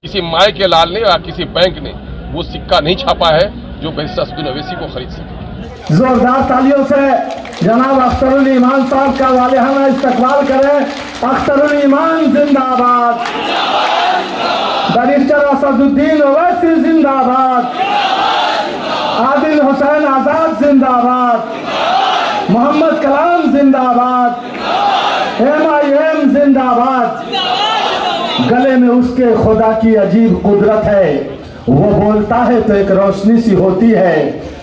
किसी माय के लाल ने या किसी बैंक ने वो सिक्का नहीं छापा है जो बैरिस्टर असदुद्दीन ओवैसी को खरीद सके। जोरदार तालियों से जनाब अख्तरुल ईमान साहब का वालिहाना इस्तकबाल करें। अख्तरुल ईमान जिंदाबाद, बैरिस्टर असदुद्दीन ओवैसी जिंदाबाद, आदिल हुसैन आजाद जिंदाबाद, मोहम्मद कलाम जिंदाबाद, MIM जिंदाबाद। गले में उसके खुदा की अजीब कुदरत है, वो बोलता है तो एक रोशनी सी होती है।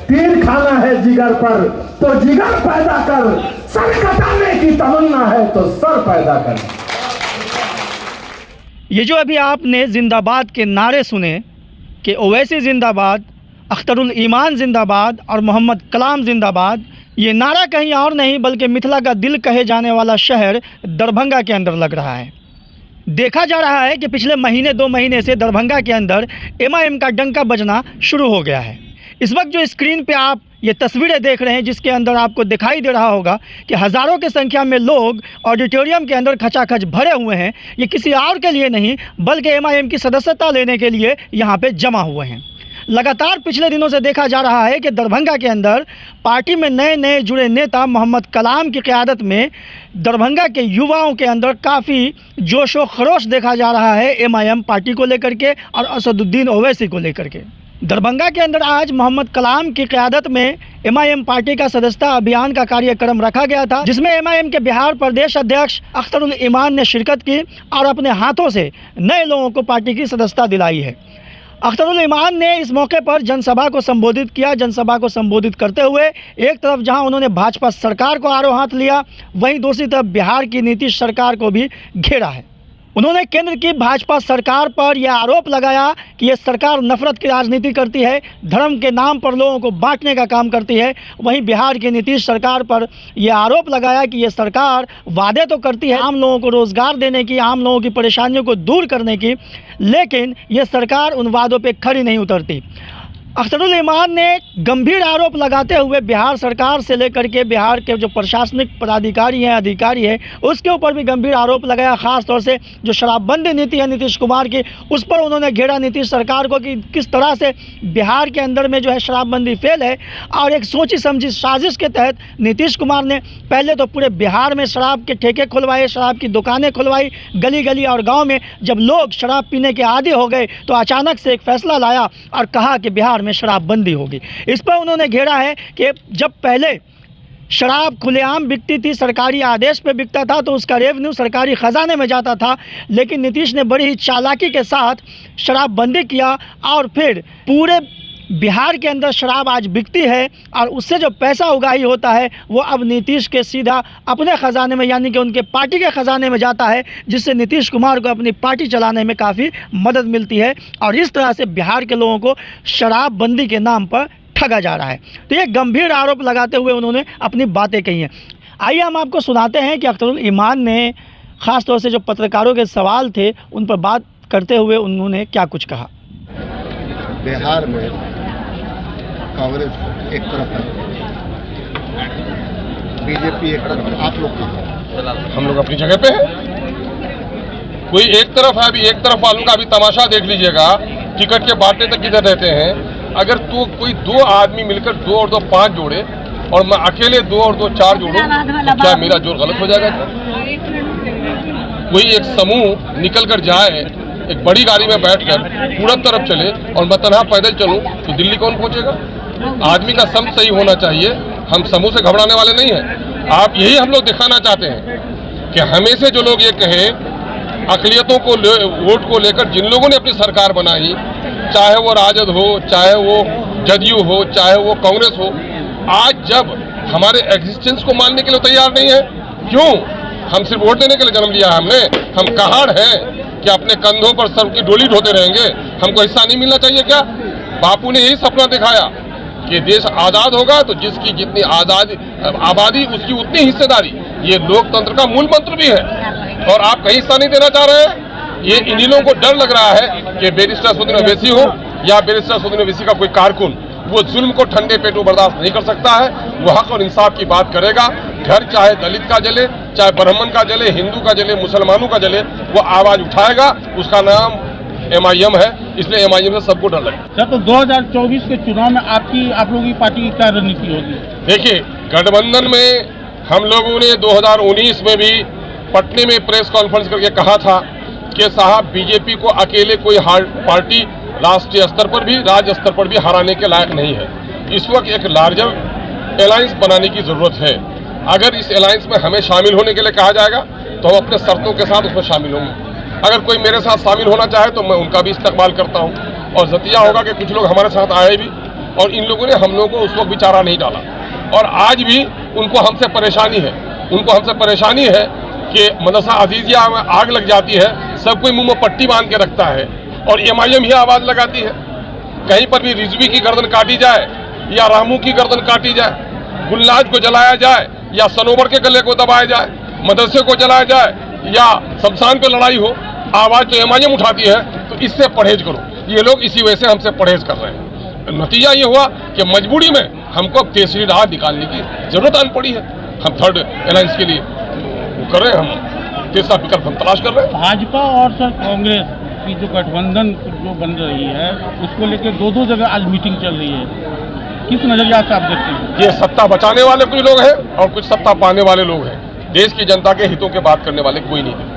तीर खाना है जिगर पर तो जिगर पैदा कर, सर कटाने की तमन्ना है तो सर पैदा कर। ये जो अभी आपने जिंदाबाद के नारे सुने कि ओवैसी जिंदाबाद, अख्तरुल ईमान जिंदाबाद और मोहम्मद कलाम जिंदाबाद, ये नारा कहीं और नहीं बल्कि मिथिला का दिल कहे जाने वाला शहर दरभंगा के अंदर लग रहा है। देखा जा रहा है कि पिछले महीने 2 महीने से दरभंगा के अंदर MIM का डंका बजना शुरू हो गया है। इस वक्त जो स्क्रीन पे आप ये तस्वीरें देख रहे हैं, जिसके अंदर आपको दिखाई दे रहा होगा कि हज़ारों की संख्या में लोग ऑडिटोरियम के अंदर खचाखच भरे हुए हैं। ये किसी और के लिए नहीं बल्कि MIM की सदस्यता लेने के लिए यहाँ पे जमा हुए हैं। लगातार पिछले दिनों से देखा जा रहा है कि दरभंगा के अंदर पार्टी में नए नए जुड़े नेता मोहम्मद कलाम की क़यादत में दरभंगा के युवाओं के अंदर काफ़ी जोश व खरोश देखा जा रहा है MIM पार्टी को लेकर के और असदुद्दीन ओवैसी को लेकर के। दरभंगा के अंदर आज मोहम्मद कलाम की क़यादत में MIM पार्टी का सदस्यता अभियान का कार्यक्रम रखा गया था, जिसमें MIM के बिहार प्रदेश अध्यक्ष अख्तरुल ईमान ने शिरकत की और अपने हाथों से नए लोगों को पार्टी की सदस्यता दिलाई है। अख्तरुल ईमान ने इस मौके पर जनसभा को संबोधित किया। जनसभा को संबोधित करते हुए एक तरफ जहां उन्होंने भाजपा सरकार को आड़ो हाथ लिया, वहीं दूसरी तरफ बिहार की नीतीश सरकार को भी घेरा है। उन्होंने केंद्र की भाजपा सरकार पर यह आरोप लगाया कि यह सरकार नफरत की राजनीति करती है, धर्म के नाम पर लोगों को बांटने का काम करती है। वहीं बिहार की नीतीश सरकार पर यह आरोप लगाया कि यह सरकार वादे तो करती है आम लोगों को रोज़गार देने की, आम लोगों की परेशानियों को दूर करने की, लेकिन यह सरकार उन वादों पर खरी नहीं उतरती। अख्तरुल ईमान ने गंभीर आरोप लगाते हुए बिहार सरकार से लेकर के बिहार के जो प्रशासनिक पदाधिकारी हैं, अधिकारी हैं, उसके ऊपर भी गंभीर आरोप लगाया। ख़ास तौर से जो शराबबंदी नीति है नीतीश कुमार की, उस पर उन्होंने घेरा नीतीश सरकार को कि किस तरह से बिहार के अंदर में जो है शराबबंदी फेल है और एक सोची समझी साजिश के तहत नीतीश कुमार ने पहले तो पूरे बिहार में शराब के ठेके खुलवाए, शराब की दुकानें खुलवाई गली गली और गाँव में। जब लोग शराब पीने के आदी हो गए तो अचानक से एक फैसला लाया और कहा कि बिहार में शराबबंदी होगी। इस पर उन्होंने घेरा है कि जब पहले शराब खुलेआम बिकती थी, सरकारी आदेश पे बिकता था तो उसका रेवेन्यू सरकारी खजाने में जाता था, लेकिन नीतीश ने बड़ी ही चालाकी के साथ शराबबंदी किया और फिर पूरे बिहार के अंदर शराब आज बिकती है और उससे जो पैसा उगाही होता है वो अब नीतीश के सीधा अपने ख़जाने में यानी कि उनके पार्टी के ख़जाने में जाता है, जिससे नीतीश कुमार को अपनी पार्टी चलाने में काफ़ी मदद मिलती है और इस तरह से बिहार के लोगों को शराबबंदी के नाम पर ठगा जा रहा है। तो ये गंभीर आरोप लगाते हुए उन्होंने अपनी बातें कही हैं। आइए हम आपको सुनाते हैं कि अख्तरुल ईमान ने ख़ास तौर से जो पत्रकारों के सवाल थे उन पर बात करते हुए उन्होंने क्या कुछ कहा। बिहार में कांग्रेस एक तरफ है, बीजेपी एक तरफ है, आप लोग कहाँ? हम लोग अपनी जगह पे हैं। कोई एक तरफ है, अभी एक तरफ वालों का अभी तमाशा देख लीजिएगा, टिकट के बांटने तक किधर रहते हैं। अगर तो कोई 2 आदमी मिलकर 2 और 2 5 जोड़े और मैं अकेले 2 और 2 4 जोड़ूं तो क्या मेरा जोर गलत हो जाएगा? कोई एक समूह निकल कर जाए, एक बड़ी गाड़ी में बैठकर पूरा तरफ चले और मैं तनहा पैदल चलूं तो दिल्ली कौन पहुंचेगा? आदमी का सम सही होना चाहिए। हम समूह से घबराने वाले नहीं हैं। आप यही हम लोग दिखाना चाहते हैं कि हमें से जो लोग ये कहें अक़लियतों को वोट को लेकर जिन लोगों ने अपनी सरकार बनाई, चाहे वो राजद हो, चाहे वो जदयू हो, चाहे वो कांग्रेस हो, आज जब हमारे एग्जिस्टेंस को मानने के लिए तैयार नहीं है, क्यों? हम सिर्फ वोट देने के लिए जन्म लिया है हमने? हम कहाड़ हैं कि अपने कंधों पर सर की डोली ढोते रहेंगे? हमको हिस्सा नहीं मिलना चाहिए क्या? बापू ने यही सपना दिखाया कि देश आज़ाद होगा तो जिसकी जितनी आबादी उसकी उतनी हिस्सेदारी। ये लोकतंत्र का मूल मंत्र भी है और आप कहीं हिस्सा नहीं देना चाह रहे हैं। ये इन्हीं लोगों को डर लग रहा है कि बैरिस्टर असदुद्दीन ओवैसी हो या बैरिस्टर असदुद्दीन ओवैसी का कोई कारकुन, वो जुल्म को ठंडे पेटों बर्दाश्त नहीं कर सकता है। वो हक और इंसाफ की बात करेगा। घर चाहे दलित का जले, चाहे ब्राह्मण का जले, हिंदू का जले, मुसलमानों का जले, वो आवाज़ उठाएगा। उसका नाम MIM है, इसलिए MIM से सबको डर लगता है। सर, तो 2024 के चुनाव में आप लोगों की पार्टी की क्या रणनीति होगी? देखिए, गठबंधन में हम लोगों ने 2019 में भी पटने में प्रेस कॉन्फ्रेंस करके कहा था कि साहब बीजेपी को अकेले कोई पार्टी राष्ट्रीय स्तर पर भी राज्य स्तर पर भी हराने के लायक नहीं है। इस वक्त एक लार्जर अलायंस बनाने की जरूरत है। अगर इस अलायंस में हमें शामिल होने के लिए कहा जाएगा तो हम अपने शर्तों के साथ उसमें शामिल होंगे। अगर कोई मेरे साथ शामिल होना चाहे तो मैं उनका भी इस्तेमाल करता हूँ। और जतिया होगा कि कुछ लोग हमारे साथ आए भी और इन लोगों ने हम लोगों को उस वक्त भी चारा नहीं डाला और आज भी उनको हमसे परेशानी है। उनको हमसे परेशानी है कि मदरसा अजीजिया में आग लग जाती है, सब कोई मुंह में पट्टी बांध के रखता है और MIM ही आवाज लगाती है। कहीं पर भी रिजवी की गर्दन काटी जाए या रामू की गर्दन काटी जाए, गुलनाज को जलाया जाए या सनोवर के गले को दबाया जाए, मदरसे को जलाया जाए या शमशान पे लड़ाई हो, आवाज तो MIM उठाती है। तो इससे परहेज करो। ये लोग इसी वजह से हमसे परहेज कर रहे हैं। नतीजा ये हुआ कि मजबूरी में हमको अब तीसरी राह निकालने की जरूरत आन पड़ी है। हम थर्ड अलायंस के लिए वो कर रहे हैं, हम तीसरा विकल्प हम तलाश कर रहे हैं। भाजपा और सर कांग्रेस की जो गठबंधन जो बन रही है उसको लेकर दो जगह आज मीटिंग चल रही है, किस नजरिया से आप देखते हैं? ये सत्ता बचाने वाले कुछ लोग हैं और कुछ सत्ता पाने वाले लोग हैं। देश की जनता के हितों के बात करने वाले कोई नहीं है।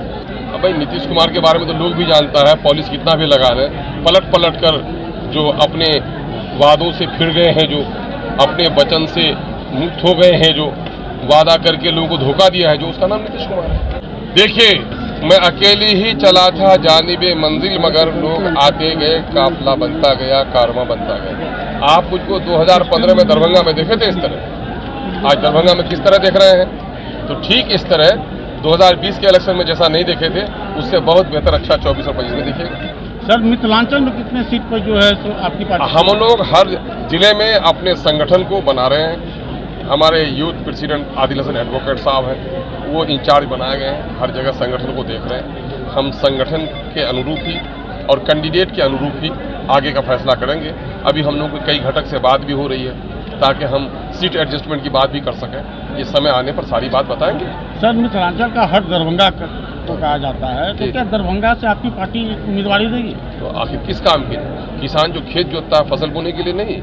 अब भाई नीतीश कुमार के बारे में तो लोग भी जानता है, पॉलिस कितना भी लगा ले, पलट पलट कर जो अपने वादों से फिर गए हैं, जो अपने वचन से मुक्त हो गए हैं, जो वादा करके लोगों को धोखा दिया है, जो उसका नाम नीतीश कुमार है। देखिए, मैं अकेले ही चला था जानिबे मंजिल, मगर लोग आते गए, काफिला बनता गया, कारवां बनता गया। आप मुझको 2015 में दरभंगा में देखे थे इस तरह, आज दरभंगा में किस तरह देख रहे हैं? तो ठीक इस तरह 2020 के इलेक्शन में जैसा नहीं देखे थे उससे बहुत बेहतर अच्छा 24 और 25 में दिखेगा। सर, मिथिलांचल में कितने सीट पर जो है सो आपकी पार्टी? हम लोग हर जिले में अपने संगठन को बना रहे हैं। हमारे youth president Adil Hasan advocate साहब हैं, वो इंचार्ज बनाए गए हैं, हर जगह संगठन को देख रहे हैं। हम संगठन के अनुरूप ही और कैंडिडेट के अनुरूप ही आगे का फैसला करेंगे। अभी हम लोगों की कई घटक से बात भी हो रही है ताकि हम सीट एडजस्टमेंट की बात भी कर सकें। ये समय आने पर सारी बात बताएंगे। सर, मिथिलांचल का हट दरभंगा को कहा जाता है, तो क्या दरभंगा से आपकी पार्टी उम्मीदवारी देगी? तो आखिर किस काम के लिए? किसान जो खेत जोतता है फसल बोने के लिए नहीं,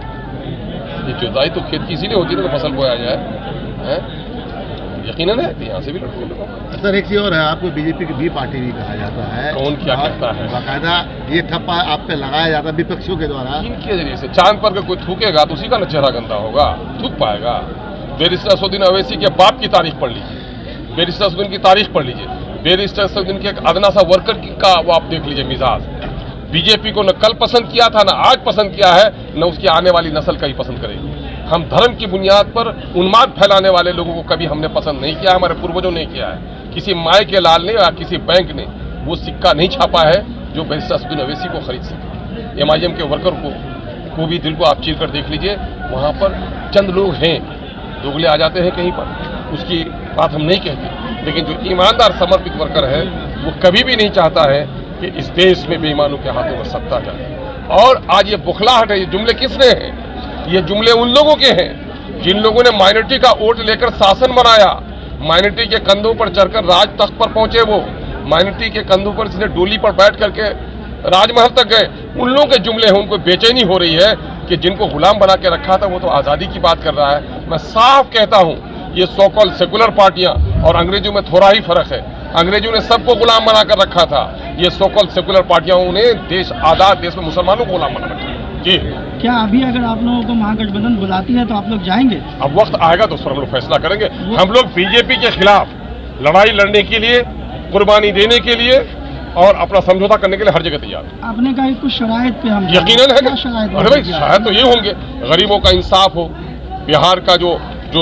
ये जुताई तो खेत की इसीलिए होती है ना, फसल बोया जाए। यकीनन है, यहाँ से भी लड़के लोग। सर, एक चीज और है, आपको बीजेपी की बी पार्टी भी कहा जाता है। कौन क्या कहता है? बाकायदा ये ठप्पा आप पे लगाया जाता है विपक्षियों के द्वारा। इनके जरिए से चांद पर कोई थूकेगा तो उसी का न चेहरा गंदा होगा, थूक पाएगा। बैरिस्टर असदुद्दीन अवैसी के बाप की तारीख पढ़ लीजिए, बैरिस्टर असदुद्दीन की तारीख पढ़ लीजिए, बैरिस्टर असदुद्दीन के एक अदना सा वर्कर का वो आप देख लीजिए मिजाज। बीजेपी को न कल पसंद किया था, न आज पसंद किया है, न उसकी आने वाली नस्ल का ही पसंद करेगी। हम धर्म की बुनियाद पर उन्माद फैलाने वाले लोगों को कभी हमने पसंद नहीं किया, हमारे पूर्वजों ने किया है। किसी माय के लाल ने या किसी बैंक ने वो सिक्का नहीं छापा है जो बैरिस्टर असदुद्दीन अवैसी को खरीद सके। MIM के वर्कर को भी दिल को आप चीर कर देख लीजिए, वहाँ पर चंद लोग हैं, दोगले आ जाते हैं कहीं पर, उसकी बात हम नहीं कहते, लेकिन जो ईमानदार समर्पित वर्कर है वो कभी भी नहीं चाहता है कि इस देश में बेईमानों के हाथों में सत्ता जाए। और आज ये बुखलाहट है, ये जुमले किसने हैं? ये जुमले उन लोगों के हैं जिन लोगों ने माइनॉरिटी का वोट लेकर शासन बनाया, माइनॉरिटी के कंधों पर चढ़कर राज तख्त पर पहुंचे, वो माइनॉरिटी के कंधों पर इसने डोली पर बैठ करके राजमहल तक गए। उन लोगों के जुमले हैं, उनको बेचैनी हो रही है कि जिनको गुलाम बना के रखा था वो तो आज़ादी की बात कर रहा है। मैं साफ कहता हूँ, ये सो कॉल्ड सेकुलर पार्टियां और अंग्रेजों में थोड़ा ही फर्क है। अंग्रेजों ने सबको गुलाम बनाकर रखा था, ये सो कॉल्ड सेकुलर पार्टियां ने देश आजाद देश में मुसलमानों को गुलाम बना रखा। जी, क्या अभी अगर आप लोगों को महागठबंधन बुलाती है तो आप लोग जाएंगे? अब वक्त आएगा तो उस पर हम लोग फैसला करेंगे। हम लोग बीजेपी के खिलाफ लड़ाई लड़ने के लिए, कुर्बानी देने के लिए और अपना समझौता करने के लिए हर जगह तैयार है। आपने कहा कुछ शराइत पे हम यकीनन है। शराइत? अरे भाई, शायद तो ये होंगे, गरीबों का इंसाफ हो, बिहार का जो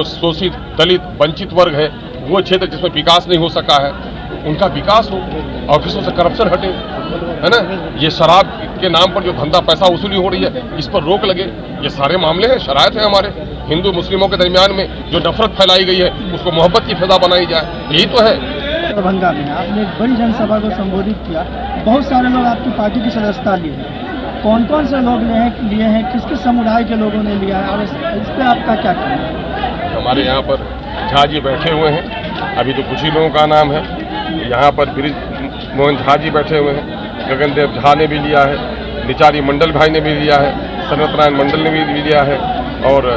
शोषित दलित वंचित वर्ग है, वो क्षेत्र जिसमें विकास नहीं हो सका है, उनका विकास हो, ऑफिसों से करप्शन हटे, है ना। ये शराब के नाम पर जो धंधा पैसा वसूली हो रही है, इस पर रोक लगे, ये सारे मामले हैं, शरायत है हमारे हिंदू मुस्लिमों के दरमियान में जो नफरत फैलाई गई है उसको मोहब्बत की फिजा बनाई जाए, यही तो है। दरभंगा में आपने एक बड़ी जनसभा को संबोधित किया, बहुत सारे लोग आपकी पार्टी की सदस्यता लिए, कौन कौन से लोग लिए हैं, किस किस समुदाय के लोगों ने लिया है और इस पर आपका क्या कहना है? हमारे यहाँ पर झा जी बैठे हुए हैं, अभी तो कुछ ही लोगों का नाम है। यहाँ पर ब्रिज मोहन झा जी बैठे हुए हैं, गगनदेव झा ने भी लिया है, निचारी मंडल भाई ने भी लिया है, सनत नारायण मंडल ने भी लिया है और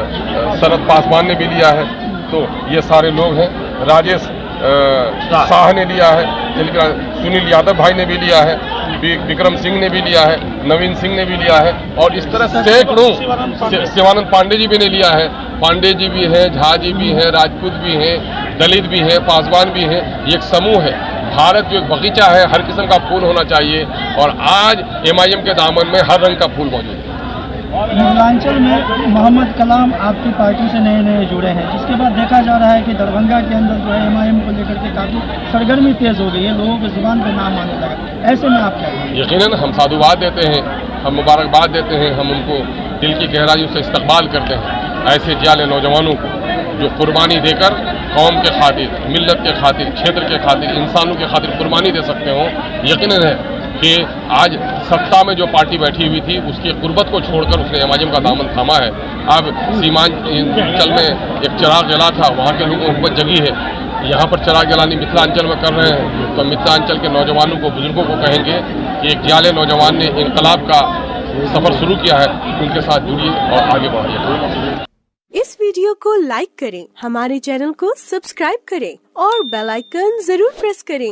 शरद पासवान ने भी लिया है। तो ये सारे लोग हैं। राजेश शाह ने लिया है, सुनील यादव भाई ने भी लिया है, विक्रम सिंह ने भी लिया है, नवीन सिंह ने भी लिया है और इस तरह सैकड़ों, शिवानंद पांडे जी भी ने लिया है। पांडे जी भी हैं, झा जी भी हैं, राजपूत भी हैं, दलित भी हैं, पासवान भी हैं। ये एक समूह है। भारत जो एक बगीचा है, हर किस्म का फूल होना चाहिए और आज MIM के दामन में हर रंग का फूल मौजूद है। मिथिलांचल में मोहम्मद कलाम आपकी पार्टी से नए जुड़े हैं, जिसके बाद देखा जा रहा है कि दरभंगा के अंदर जो है MIM को लेकर के काफ़ी सरगर्मी तेज हो गई है, लोगों की जुबान पर नाम आने लगा। ऐसे में आप क्या कहेंगे? यकीनन हम साधुवाद देते हैं, हम मुबारकबाद देते हैं, हम उनको दिल की गहराइयों से इस्तकबाल करते हैं। ऐसे जाले नौजवानों को जो कुर्बानी देकर कौम के खातिर, मिल्लत के खातिर, क्षेत्र के खातिर, इंसानों के खातिर कुर्बानी दे सकते हों। यकीनन है कि आज सत्ता में जो पार्टी बैठी हुई थी उसकी गुर्बत को छोड़कर उसने MIM का दामन थामा है। अब सीमांचल में एक चिराग जला था, वहाँ के लोगों को जगी है। यहाँ पर चिराग जलानी मिथिलांचल में कर रहे हैं, तो मिथिलांचल के नौजवानों को, बुजुर्गों को कहेंगे कि एक जाले नौजवान ने इनकलाब का सफ़र शुरू किया है, उनके साथ जुड़िए और आगे बढ़िए। इस वीडियो को लाइक करें, हमारे चैनल को सब्सक्राइब करें और बेल आइकन जरूर प्रेस करें